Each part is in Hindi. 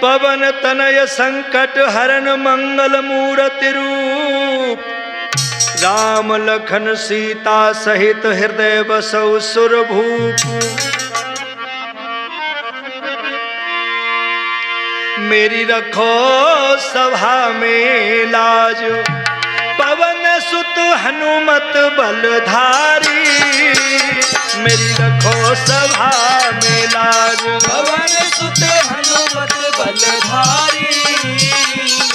पवन तनय संकट हरन मंगल मूर्ति रूप, राम लखन सीता सहित हृदय बसौ सुरभूप। मेरी रखो सभा में लाज, पवन सुत हनुमत बलधारी। मेरी रखो सभा में लाज, पवन सुत हनुमत बलधारी।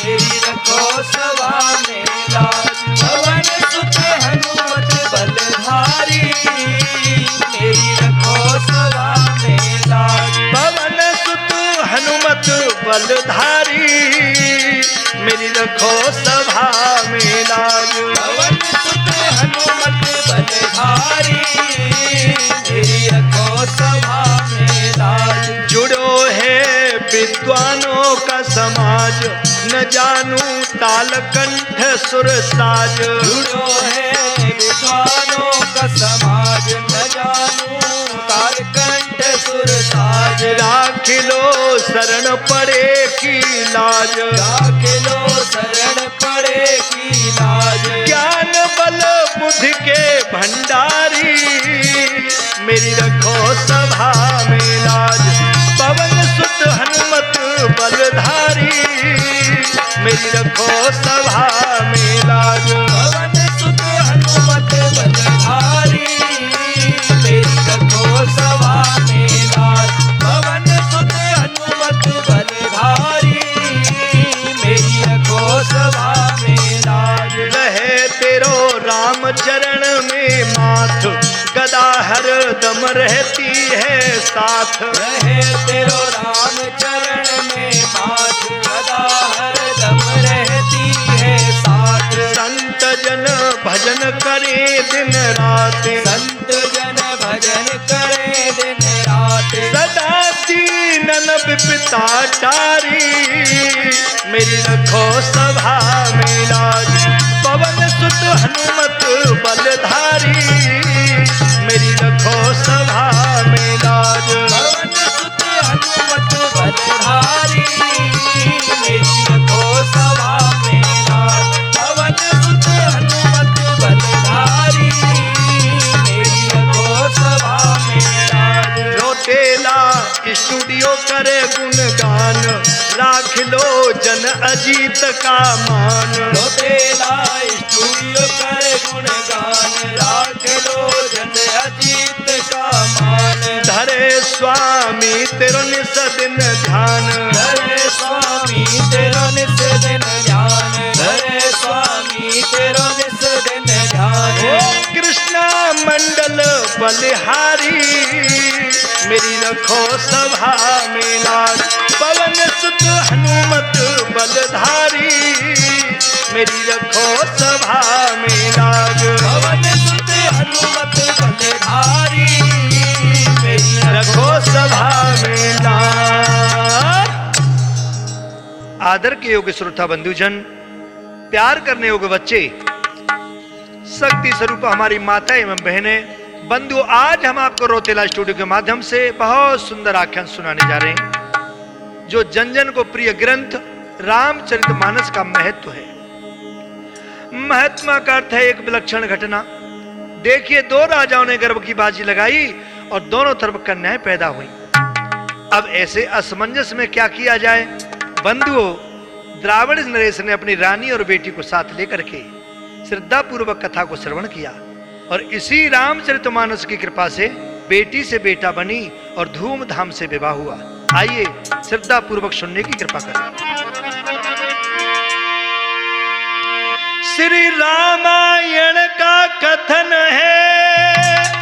मेरी रखो सभा में लाज, पवन सुत हनुमत बलधारी। मेरी रखो सभा में लाज, पवन सुत हनुमत बलधारी। मेरी रखो सभा में लाज, पवन सुत हनुमत बलधारी। मेरी रखो सभा में लाज। जुड़ो है विद्वानों का समाज, न जानू ताल कंठ सुर साज। जुड़ो है विद्वानों का समाज, न जानू ताल कंठ सुर साज। राख लो शरण पड़े की लाज, राख लो शरण पड़े की लाज। ज्ञान बल बुद्धि के भंडारी। मेरी रखो सभा में लाज, पवन सुत हनुमत बलधारी। मेरी रखो सभा में लाज, पवन सुत हनुमत बलधारी। मेरी रखो सभा में लाज, पवन सुत हनुमत बलधारी। मेरी रखो सभा में लाज। रहे तेरो राम चरण में माथ, गदा हर दम रहती है साथ। रहे तेरो राम चरण में माथ, गदा हर दम रहती है साथ। संत जन भजन करे दिन रात, संत जन भजन करे दिन रात। सदा दीनन विपता टारी। मेरी रखो सभा में लाज, पवन सुत हनुमत बलधारी। मेरी रखो सभा में लाज, पवन सुत हनुमत बलधारी। मेरी रखो सभा में लाज, पवन सुत हनुमत बलधारी। मेरी रखो सभा में लाज। रोतेला स्टूडियो करे गुणगान, राख लो जन अजीत का मान। रोतेला स्टूडियो करे गुणगान, राख लो जन अजीत का मान। धरे स्वामी तेरो निस दिन ध्यान, धरे स्वामी तेरो निस दिन ध्यान। धरे स्वामी तेरो निस दिन ध्यान। ओ कृष्णा मंडल बलिहारी। मेरी रखो सभा में लाज, पवन सुत हनुमत बलधारी। मेरी रखो सभा में लाज, पवन सुत हनुमत बलधारी। मेरी रखो सभा में लाज। आदर के योग्य श्रोता बंधुजन, प्यार करने योग्य बच्चे, शक्ति स्वरूप हमारी माता एवं बहनें, बंधु, आज हम आपको रोतेला स्टूडियो के माध्यम से बहुत सुंदर आख्यान सुनाने जा रहे हैं, जो जन जन को प्रिय ग्रंथ रामचरितमानस का महत्व है। महात्मा का अर्थ है एक विलक्षण घटना। देखिए, दो राजाओं ने गर्भ की बाजी लगाई और दोनों तरफ कन्याएं पैदा हुई। अब ऐसे असमंजस में क्या किया जाए? बंधुओं, द्राविड़ नरेश ने अपनी रानी और बेटी को साथ लेकर के श्रद्धा पूर्वक कथा को श्रवण किया और इसी रामचरितमानस की कृपा से बेटी से बेटा बनी और धूमधाम से विवाह हुआ। आइए श्रद्धा पूर्वक सुनने की कृपा करें। श्री रामायण का कथन है,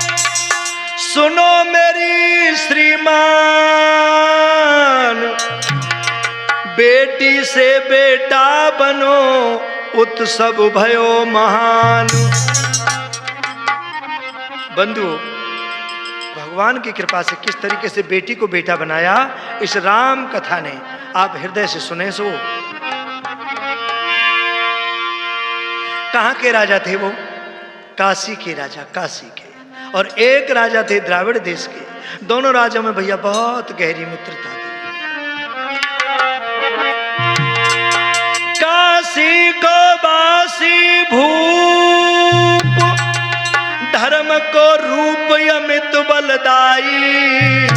सुनो मेरी श्रीमान। बेटी से बेटा बनो, उत्सव भयो महान। बंधु, भगवान की कृपा से किस तरीके से बेटी को बेटा बनाया, इस राम कथा ने आप हृदय से सुने। सो कहां के राजा थे वो? काशी के राजा, काशी के। और एक राजा थे द्राविड़ देश के। दोनों राजाओं में भैया बहुत गहरी मित्रता थी। काशी को बासी भूप, धर्म को रूप अमित बलदाई,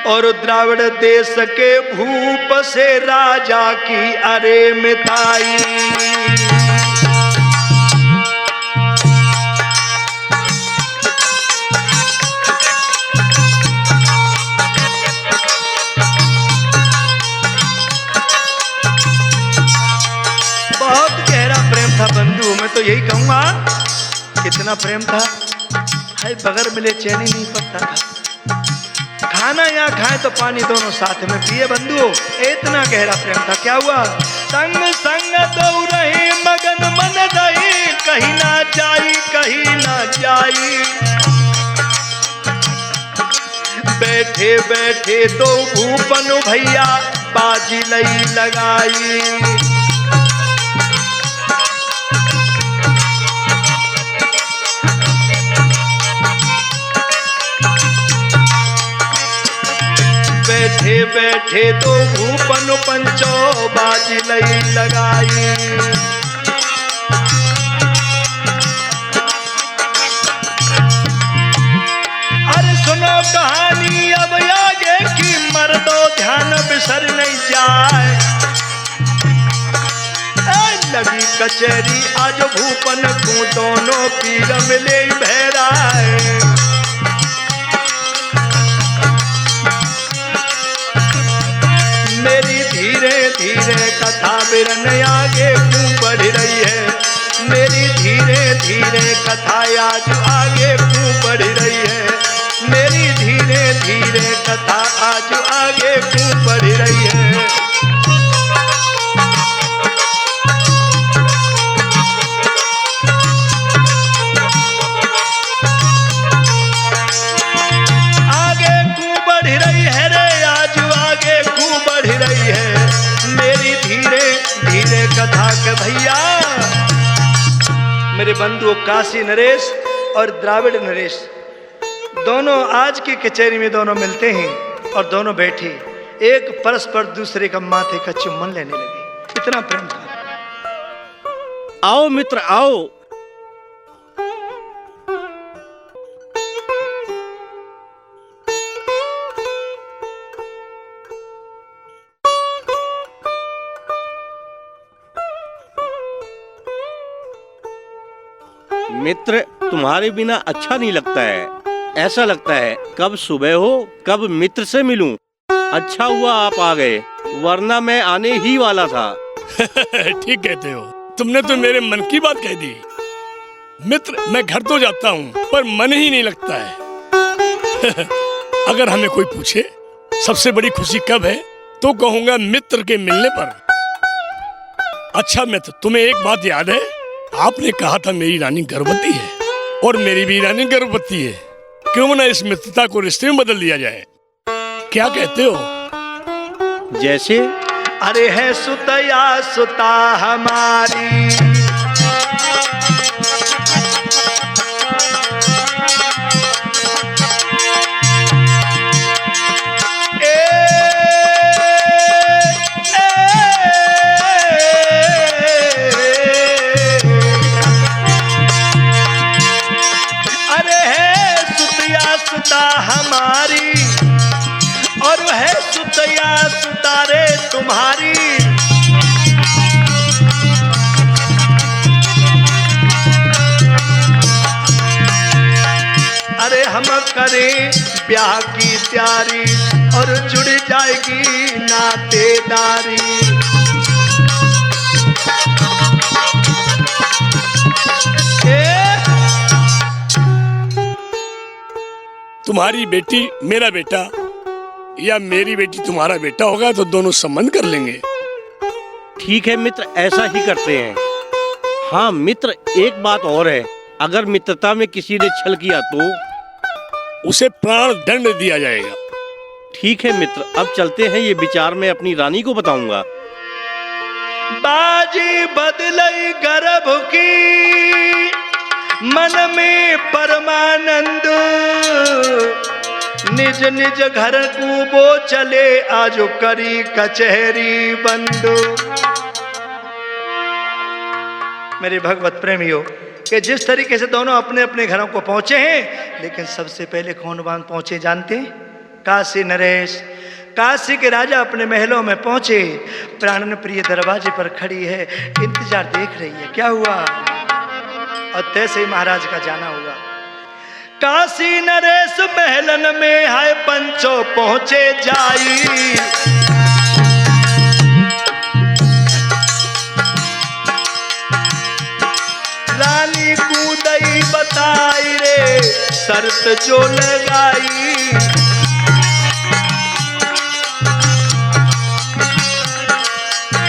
और द्राविड़ देश के भूप से राजा की अरे मिताई। था बंधु, मैं तो यही कहूंगा, कितना प्रेम था, है बगैर मिले चैन ही नहीं पड़ता था। खाना या खाए तो पानी दोनों साथ में पिए बंधु, इतना गहरा प्रेम था। क्या हुआ? संग संग दो रही मगन मन रही, कहीं ना जाई कहीं ना जाई, बैठे बैठे दो भूपन भैया बाजी लई लगाई। बैठे बैठे दो भूपन पंचो बाजी लई लगाई। अरे सुनो कहानी अब आगे की, मर्दो ध्यान बिसर नहीं जाए। लगी कचहरी आज भूपन को, दोनों पीर मिले भैराए। मेरी धीरे धीरे कथा बिरन आगे क्यों बढ़ रही है, मेरी धीरे धीरे कथा आज आगे क्यों बढ़ रही है, मेरी धीरे धीरे कथा आज आगे क्यों बढ़ रही है। आगे क्यों बढ़ रही है रे, आज आगे क्यों बढ़ रही है, मेरी धीरे धीरे कथा के भैया। मेरे बंधु काशी नरेश और द्राविड़ नरेश दोनों आज की कचहरी में दोनों मिलते हैं, और दोनों बैठे एक परस्पर दूसरे का माथे का चुम्बन लेने लगे। इतना प्रेम था। आओ मित्र आओ। मित्र, तुम्हारे बिना अच्छा नहीं लगता है। ऐसा लगता है कब सुबह हो कब मित्र से मिलूं। अच्छा हुआ आप आ गए, वरना मैं आने ही वाला था। ठीक कहते हो, तुमने तो मेरे मन की बात कह दी। मित्र, मैं घर तो जाता हूँ पर मन ही नहीं लगता है। अगर हमें कोई पूछे सबसे बड़ी खुशी कब है, तो कहूँगा मित्र के मिलने पर। अच्छा मित्र, तुम्हें एक बात याद है? आपने कहा था मेरी रानी गर्भवती है, और मेरी भी रानी गर्भवती है। क्यों ना इस मित्रता को रिश्ते में बदल दिया जाए? क्या कहते हो? जैसे? अरे है सुतया सुता हमारी, हमारी, और है सुतया सुतारे तुम्हारी। अरे हम करें ब्याह की तैयारी, और जुड़ जाएगी नातेदारी। तुम्हारी बेटी मेरा बेटा, या मेरी बेटी तुम्हारा बेटा होगा तो दोनों संबंध कर लेंगे। ठीक है मित्र, ऐसा ही करते हैं। हाँ मित्र, एक बात और है, अगर मित्रता में किसी ने छल किया तो उसे प्राण दंड दिया जाएगा। ठीक है मित्र, अब चलते हैं। ये विचार मैं अपनी रानी को बताऊंगा। बाजी बदलई गर्भ की, मन में परमानंद, निज निज घर को वो चले, आजो करी कचहरी बंद। मेरे भगवत प्रेमियों कि जिस तरीके से दोनों अपने अपने घरों को पहुंचे हैं, लेकिन सबसे पहले कौन बांध पहुंचे जानते हैं? काशी नरेश। काशी के राजा अपने महलों में पहुंचे, प्राणन प्रिय दरवाजे पर खड़ी है, इंतजार देख रही है क्या हुआ, और तैसे ही महाराज का जाना हुआ। काशी नरेश महलन में हाय पंचो पहुंचे जाई, रानी कूदई बताई रे शर्त जो लगाई,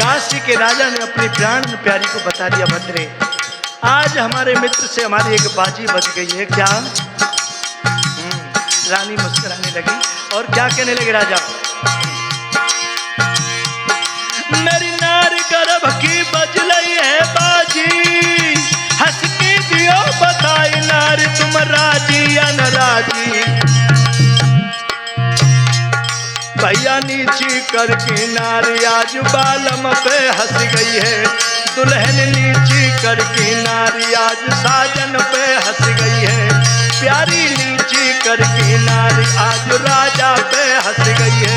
काशी के राजा ने अपनी प्राण प्यारी को बता दिया, भद्रे आज हमारे मित्र से हमारी एक बाजी बच गई है क्या? रानी मुस्कुराने लगी और क्या कहने लगे राजा? मेरी नार गर्भ की बजलई है बाजी, हंस के दियो बताई नार तुम राजी या न राजी, भैया नीची करके नारी आज बालम पे हंस गई है, दुल्हन नीची करके नारी आज साजन पे हंस गई है, प्यारी नीची करके नारी आज राजा पे हंस गई है।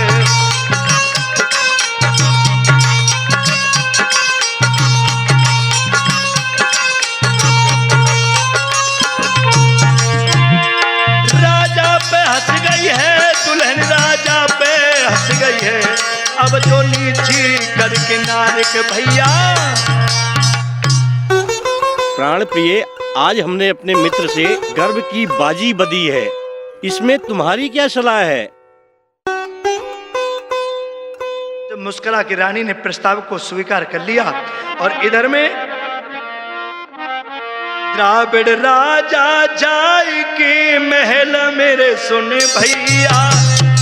राजा पे हंस गई है, दुल्हन राजा पे हंस गई है, अब जो नीची करके नारी के भैया। प्राण प्रिय, आज हमने अपने मित्र से गर्व की बाजी बधी है, इसमें तुम्हारी क्या सलाह है? जब मुस्कुरा की रानी ने प्रस्ताव को स्वीकार कर लिया, और इधर में द्राविड़ राजा जाय के महल मेरे सुने भैया,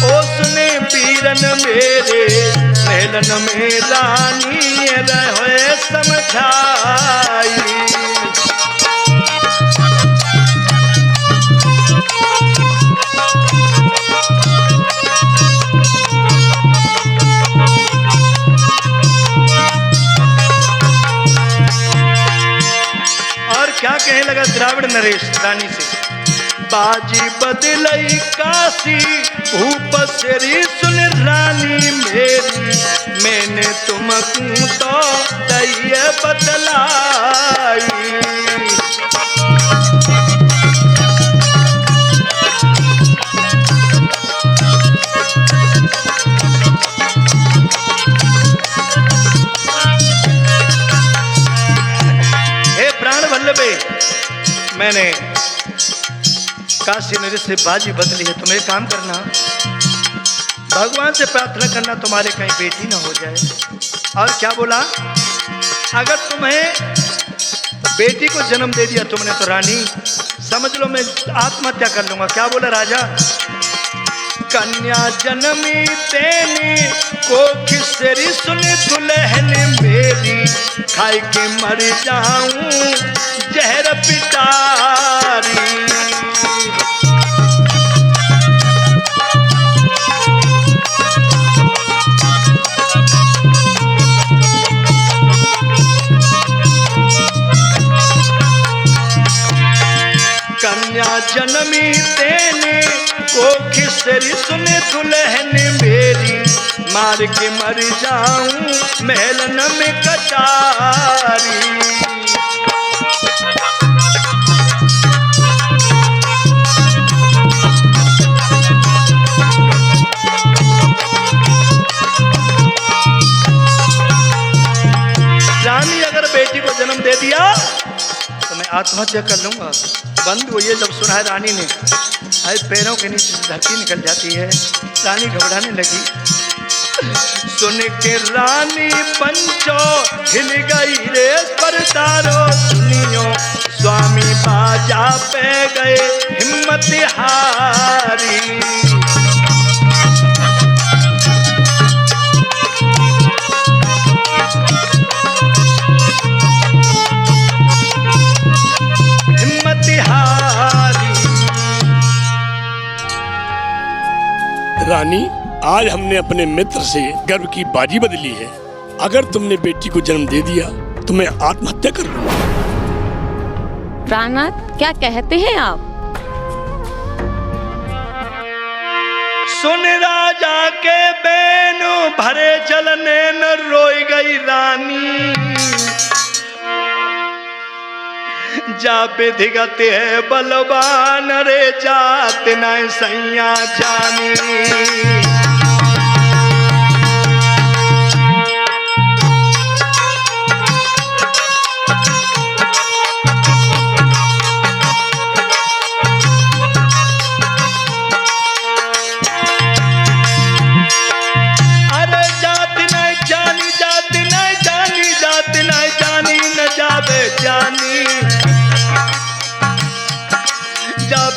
ओ सुने पीरन मेरे महलन में रानी रहे समझाई, क्या कहने लगा द्राविड़ नरेश रानी से? बाजी बदलई काशी भूप सेरी सुन रानी मेरी, मैंने तुमको तो दैये बदलाई, मैंने काशी नरेश से बाजी बदली है, तुम एक काम करना, भगवान से प्रार्थना करना तुम्हारे कहीं बेटी ना हो जाए। और क्या बोला? अगर तुम्हें बेटी को जन्म दे दिया तुमने तो रानी समझ लो मैं आत्महत्या कर लूंगा। क्या बोला राजा? कन्या जन्मी तेने को खिसरी सुन दुल्हन मेरी, खाई के मर जाऊं जहर पिटारी, कन्या जन्मी तेने को खिसरी सुन दुल्हन मेरी, मार के मर जाऊं महलन में कटारी, रानी अगर बेटी को जन्म दे दिया तो मैं आत्महत्या कर लूंगा। बंधु ये जब सुना है रानी ने, आए पैरों के नीचे धरती निकल जाती है, रानी घबराने लगी। सुन के रानी पंचो हिल गई रे पर तारो सुनियो, स्वामी बाजा पे गए हिम्मत हारी, रानी आज हमने अपने मित्र से गर्व की बाजी बदली है। अगर तुमने बेटी को जन्म दे दिया तो मैं आत्महत्या कर लूंगा। प्राणनाथ, क्या कहते हैं आप? सुन राजा के बैनु भरे जलने न रोई गई रानी, जा विधिगत है बलवान रे जात न सैया जानी।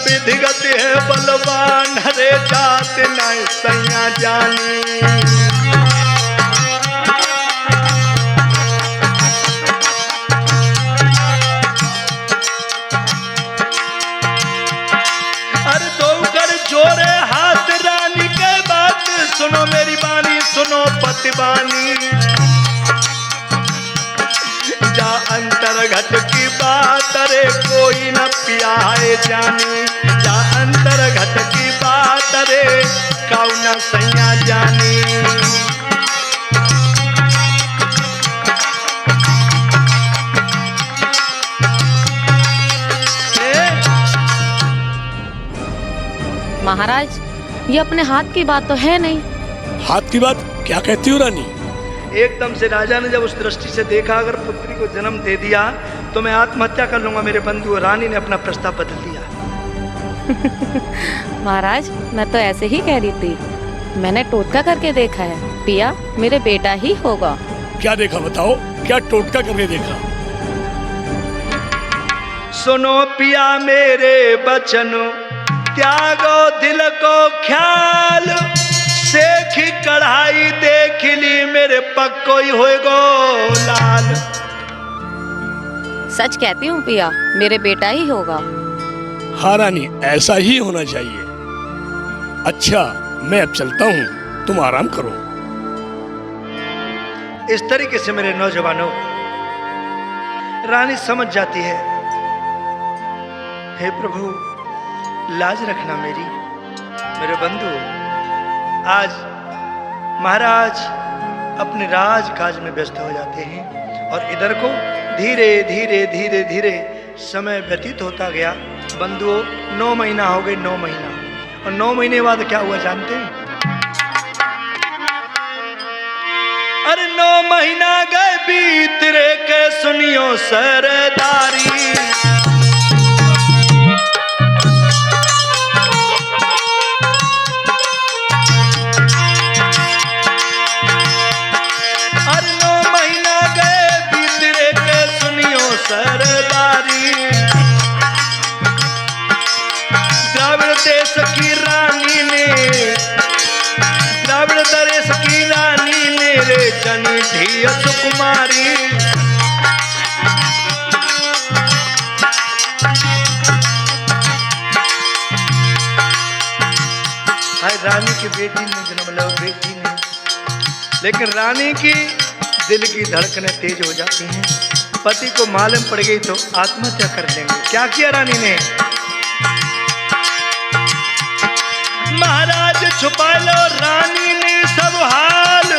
विधिगत है बलवान हरे जात न सैया जानी। अरे दो कर जोरे हाथ रानी के बात सुनो मेरी बानी, सुनो पतिवानी। जा अंतर घट की बात रे कोई न पिया है जानी, जा अंतर घट की बात रे कौन सैया जानी। महाराज, ये अपने हाथ की बात तो है नहीं। हाथ की बात क्या कहती हो रानी? एकदम से राजा ने जब उस दृष्टि से देखा, अगर पुत्री को जन्म दे दिया तो मैं आत्महत्या कर लूंगा मेरे बंधु। रानी ने अपना प्रस्ताव बदल दिया। महाराज, मैं तो ऐसे ही कह रही थी। मैंने टोटका करके देखा है, पिया मेरे बेटा ही होगा। क्या देखा बताओ, क्या टोटका करके देखा? सुनो पिया मेरे बचन, त्यागो दिल को ख्याल, सेखी कढ़ाई देख ली मेरे पक्को ही होएगो लाल। सच कहती हूँ पिया, मेरे बेटा ही होगा। हाँ रानी, ऐसा ही होना चाहिए। अच्छा, मैं अब चलता हूँ, तुम आराम करो। इस तरीके से मेरे नौजवानों, रानी समझ जाती है, हे प्रभु लाज रखना मेरी। मेरे बंधु, आज महाराज अपने राज काज में व्यस्त हो जाते हैं और इधर को धीरे धीरे धीरे धीरे समय व्यतीत होता गया। बंधुओं, 9 महीना हो गए, 9 महीना, और 9 महीने बाद क्या हुआ जानते हैं? अरे 9 महीना गए बीत रे के सुनियो सरदारी। सरदारी द्राविड़ देश की रानी ने, द्राविड़ देश की रानी ने रे जनी धी सुकुमारी। हाय, रानी की बेटी ने जन्म लो, बेटी ने, लेकिन रानी की दिल की धड़कनें तेज हो जाती हैं। पति को मालूम पड़ गई तो आत्महत्या कर लेंगे। क्या किया रानी ने? महाराज छुपा लो रानी ने सब हाल,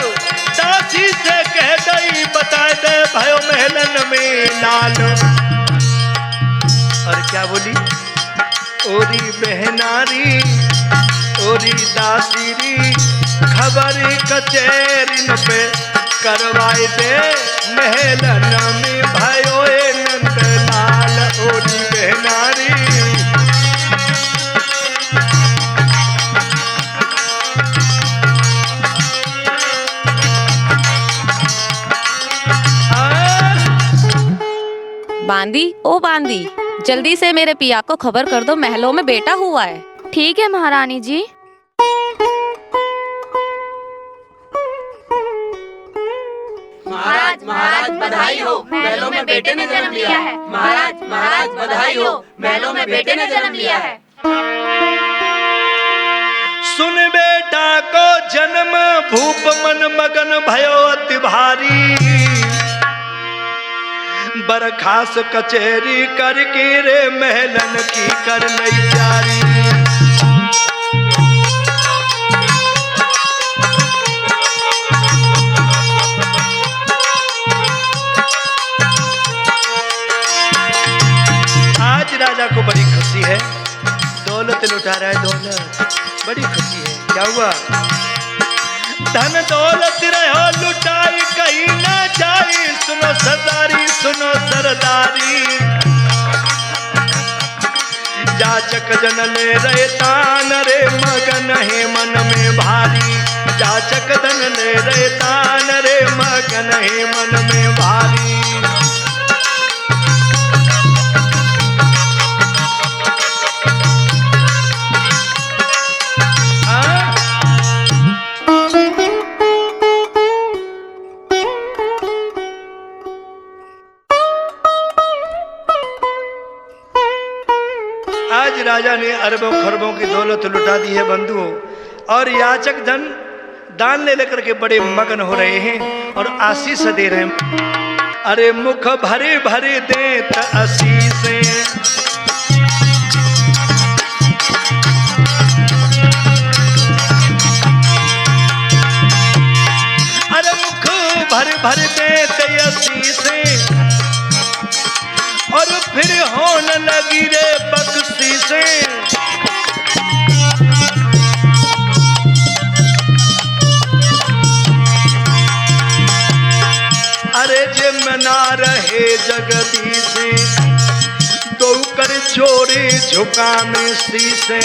दासी से कह गई बता दे भयो महलन में लाल। और क्या बोली? ओरी बहनारी ओरी दासीरी, खबर कचेरी पे करवाए दे महलन में भयो नंद लाल। ओरी बहनारी बांदी, ओ बांदी, जल्दी से मेरे पिया को खबर कर दो, महलों में बेटा हुआ है। ठीक है महारानी जी। महाराज महाराज बधाई हो, महलों में बेटे ने जन्म लिया है। महाराज महाराज बधाई हो, महलों में बेटे ने जन्म लिया है। सुन बेटा को जन्म भूप मन मगन भयो अति भारी। बरखास कचहरी करके रे महलन की कर नई प्यारी। आज राजा को बड़ी खुशी है, दौलत लुटा रहा है, दौलत बड़ी खुशी है। क्या हुआ? धन दौलत रहो लुटाई कहीं ना जाए, सुनो सरदारी सुनो सरदारी। जाचक जन ले रहे तान रे मगन है मन में भारी। जाचक धन ले रहे तान रे मगन है मन में भारी। आज राजा ने अरबों खरबों की दौलत लुटा दी है बंधुओं, और याचक धन दान ले लेकर के बड़े मगन हो रहे हैं और आशीष दे रहे हैं। अरे मुख भरे भरे देत आशीषें, अरे मुख भरे भरे देत आशीषें, और फिर होने लगी रे बख्शीशें। अरे जे मना रहे जगदीशे, दो कर जोड़े झुका में शीशे।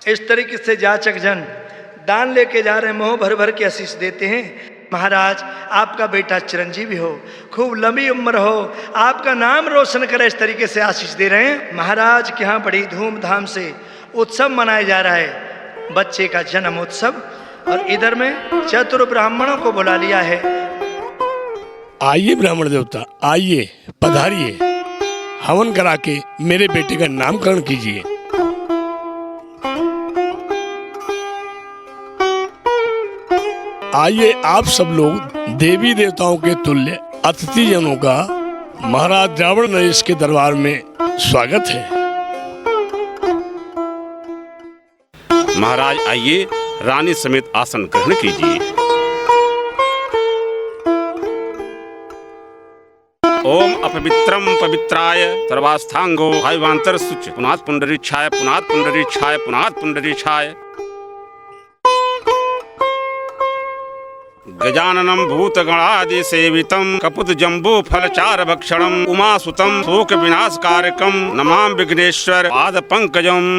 इस तरीके से जाचक जन दान लेके जा रहे हैं, मोह भर भर के आशीष देते हैं। महाराज आपका बेटा चिरंजीवी हो, खूब लंबी उम्र हो, आपका नाम रोशन करे, इस तरीके से आशीष दे रहे हैं। महाराज के यहाँ बड़ी धूमधाम से उत्सव मनाया जा रहा है, बच्चे का जन्म उत्सव। और इधर में चतुर ब्राह्मणों को बुला लिया है। आइए ब्राह्मण देवता, आइए पधारिए, हवन करा के मेरे बेटे का नामकरण कीजिए। आइए आप सब लोग देवी देवताओं के तुल्य अतिथिजनों का महाराज द्रावण नरेश के दरबार में स्वागत है। महाराज आइए, रानी समेत आसन ग्रहण कीजिए। ओम अपवित्रम पवित्राय सर्वास्थांगो हाइवांतर सुच पुनात पुंडरीक्षाय पुनात पुंडरीक्षाय पुनात पुंडरीक्षाय। गजाननं भूतगणादि सेवितं कपुत जम्बू फलचार भक्षणं उमासुतं शोक विनाशकारकं नमामि विघ्नेश्वर पाद पंकजम्।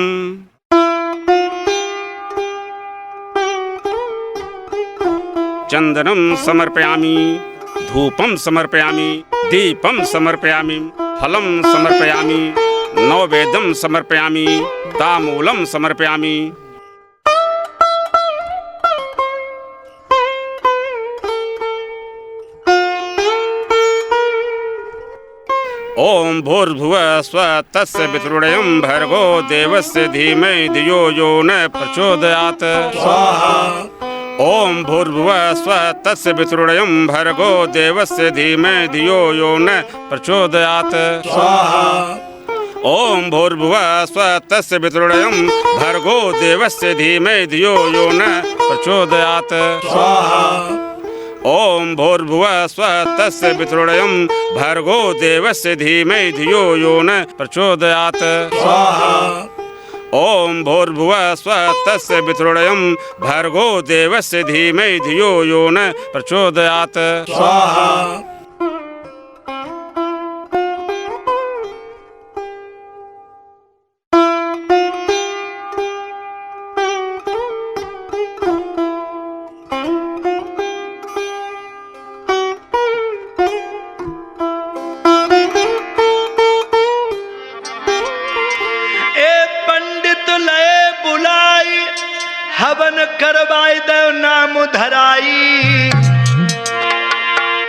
चंदनं समर्पयामि, धूपं समर्पयामि, दीपं समर्पयामि, फलं समर्पयामि, नैवेद्यं समर्पयामि, ताम्बूलं समर्पयामि। ओम भूर्भुवः स्वः तस्य पितृण्यं भर्गो देवस्य धीमहि धियो यो न प्रचोदयात्। स्वाहा। ओम भूर्भुवः स्वः तस्य पितृण्यं भर्गो देवस्य धीमहि धियो यो न प्रचोदयात्। स्वाहा। ओम भूर्भुवः स्वः तस्य पितृण्यं भर्गो देवस्य धीमहि धियो यो न प्रचोदयात्। स्वाहा। ओम भूर्भुवः स्वः तस्य पितृण्यं भर्गो देवस्य धीमहि धियो यो न प्रचोदयात्। स्वाहा। ओम भूर्भुवः स्वः तस्य पितृण्यं भर्गो देवस्य धीमहि धियो यो न प्रचोदयात्। स्वाहा। हवन करवाई दो नाम धराई,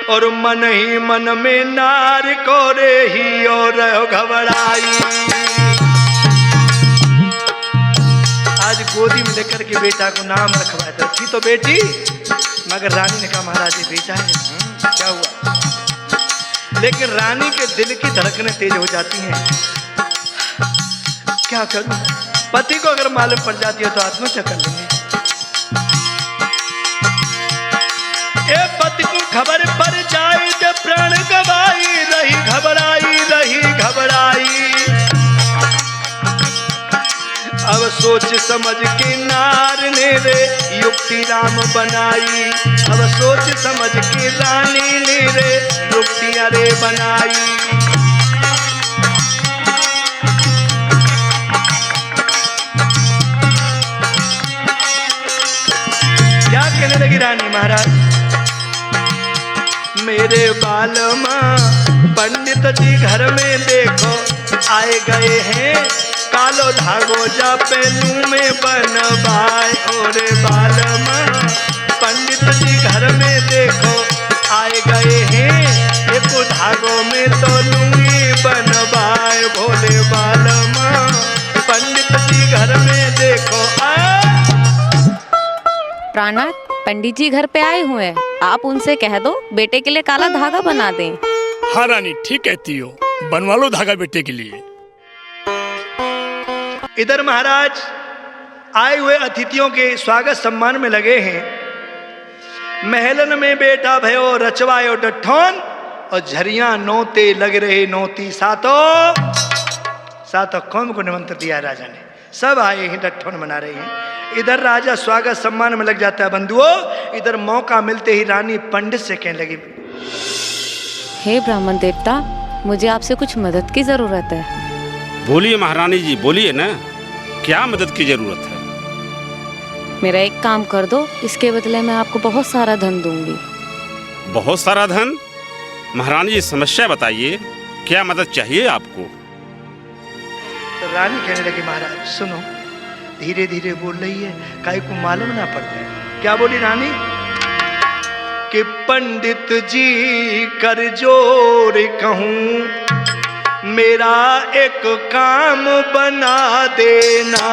और मन ही मन में नार को रे ही और घबराई। आज गोदी में लेकर के बेटा को नाम रखवाया था। थी तो बेटी, मगर रानी ने कहा महाराज ये बेटा है। क्या हुआ? लेकिन रानी के दिल की धड़कनें तेज हो जाती हैं। क्या करूं? पति को अगर मालूम पड़ जाती है तो आत्महत्या कर लेंगे। ए पति को खबर पड़ जाए जब प्राण गवाई, रही घबराई रही घबराई। अब सोच समझ के नार ने रे युक्ति राम बनाई। अब सोच समझ के रानी ने रे युक्ति अरे बनाई। क्या कहने लगी रानी? महाराज मेरे बालमा पंडित जी घर में देखो आए गए हैं, कालो धागो जा पहलू में बनवाए। और बालमा पंडित जी घर में देखो आए गए हैं, एक धागो में तो लूंगी बनवाए। भोले बालमा पंडित जी घर में देखो प्राणनाथ, पंडित जी घर पे आए हुए हैं, आप उनसे कह दो बेटे के लिए काला धागा बना दें। हाँ रानी, ठीक कहती हो, बनवा लो धागा बेटे के लिए। इधर महाराज आए हुए अतिथियों के स्वागत सम्मान में लगे हैं। महलन में बेटा भयो रचवायो डठौन, और झरिया नोते लग रहे नोती। सातों कौम को निमंत्रण दिया राजा ने, सब आए हैं, डठौन मना रहे हैं। इधर राजा स्वागत सम्मान में लग जाता है बंधुओं। इधर मौका मिलते ही रानी पंडित से कहने लगी, हे ब्राह्मण देवता, मुझे आपसे कुछ मदद की जरूरत है। बोलिए महारानी जी, बोलिए ना, क्या मदद की जरूरत है? मेरा एक काम कर दो, इसके बदले मैं आपको बहुत सारा धन दूंगी। बहुत सारा धन? महारानी जी समस्या बताइए, क्या मदद चाहिए आपको? तो रानी कहने लगी, महाराज सुनो, धीरे धीरे बोल रही है, काहे को मालूम ना पड़ जाए। क्या बोली रानी? कि पंडित जी कर जोर कहूं, मेरा एक काम बना देना।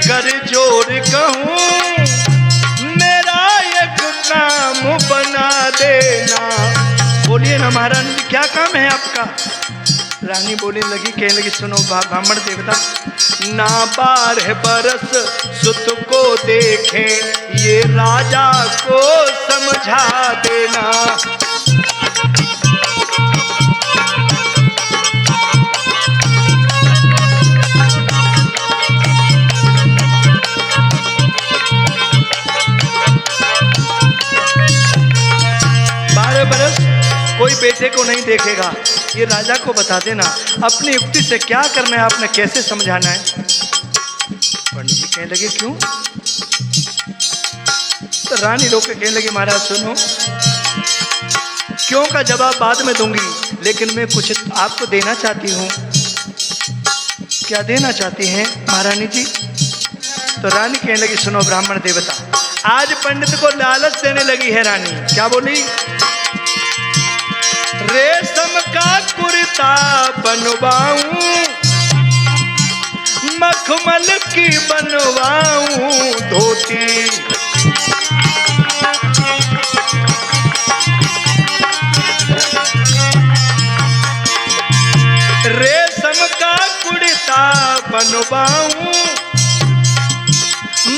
कर जोर कहूं, मेरा एक काम बना देना। बोलिए ना महारानी, क्या काम है आपका? रानी बोलने लगी, कहने लगी, सुनो ब्राह्मण देवता, ना 12 बरस सुत को देखें, ये राजा को समझा देना। बरस कोई बेटे को नहीं देखेगा, ये राजा को बता देना। अपनी युक्ति से क्या करना है, आपने कैसे समझाना है? पंडित जी कहने लगे, क्यों? तो रानी लोग कहने लगी, महाराज सुनो, क्यों का जवाब बाद में दूंगी, लेकिन मैं कुछ आपको देना चाहती हूँ। क्या देना चाहती हैं महारानी जी? तो रानी कहने लगी, सुनो ब्राह्मण देवता, आज पंडित को लालच देने लगी है रानी। क्या बोली? रेशम का कुर्ता बनवाऊं, मखमल की बनवाऊं धोती। रेशम का कुर्ता बनवाऊं,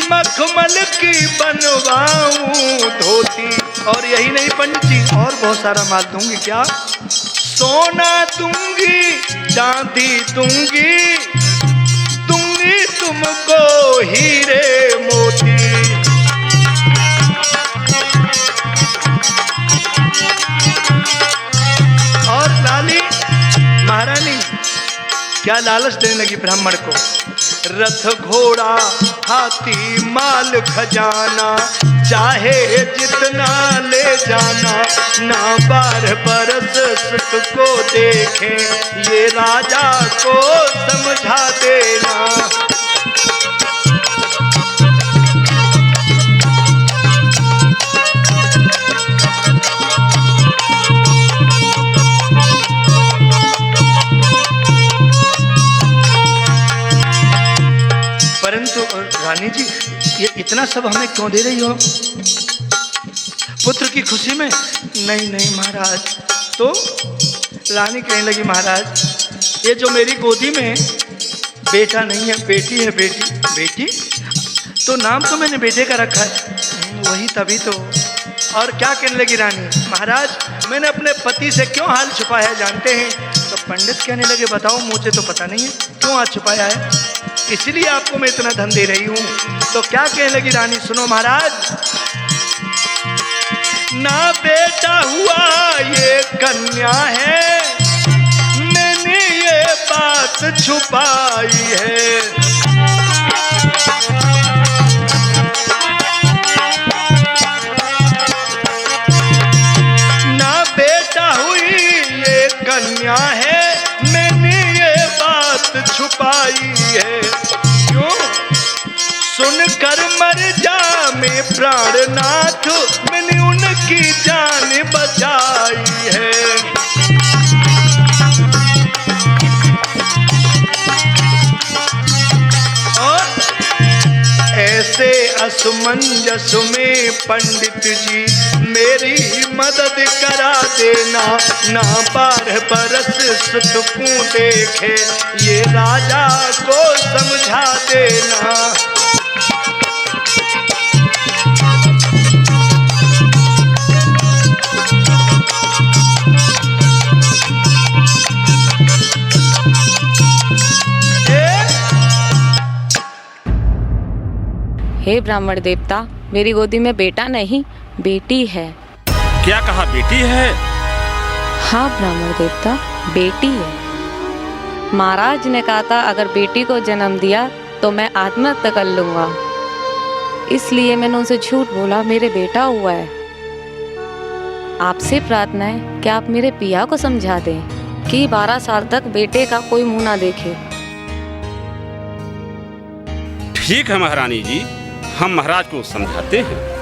मखमल की बनवाऊं धोती। और यही नहीं पंडित जी, और बहुत सारा माल दूंगी। क्या? सोना दूंगी, चांदी दूंगी, दूंगी तुमको हीरे मोती। और लाली महारानी क्या लालच देने लगी ब्राह्मण को? रथ घोड़ा हाथी माल खजाना, चाहे जितना ले जाना, ना 12 बरस सुख को देखे, ये राजा को समझा देना। परंतु रानी जी, ये इतना सब हमें क्यों दे रही हो? पुत्र की खुशी में? नहीं नहीं महाराज। तो रानी कहने लगी, महाराज ये जो मेरी गोदी में बेटा नहीं है, बेटी है। बेटी? बेटी तो नाम तो मैंने बेटे का रखा है। वही तभी तो। और क्या कहने लगी रानी, महाराज मैंने अपने पति से क्यों हाल छुपाया है जानते हैं? तो पंडित कहने लगे, बताओ, मुझे तो पता नहीं है क्यों हाल छुपाया है, इसलिए आपको मैं इतना धन दे रही हूं। तो क्या कहने लगी रानी, सुनो महाराज, ना बेटा हुआ ये कन्या है, मैंने ये बात छुपाई है। ना बेटा हुई ये कन्या है, मैंने ये बात छुपाई है। क्यों? सुनकर मर जा मैं प्राणनाथ, मैंने उनकी जान बचाई है। ऐसे असमंजस में पंडित जी मेरी मदद करा देना, ना 12 बरस सुख देखे, ये राजा को समझा देना। हे ब्राह्मण देवता, मेरी गोदी में बेटा नहीं बेटी है। क्या कहा, बेटी है? हाँ ब्राह्मण देवता, बेटी है। महाराज ने कहा था अगर बेटी को जन्म दिया तो मैं आत्महत्या कर लूंगा, इसलिए मैंने उनसे झूठ बोला मेरे बेटा हुआ है। आपसे प्रार्थना है कि आप मेरे पिया को समझा दें कि 12 साल तक बेटे का कोई मुंह ना देखे। ठीक है महारानी जी, हम महाराज को समझाते हैं।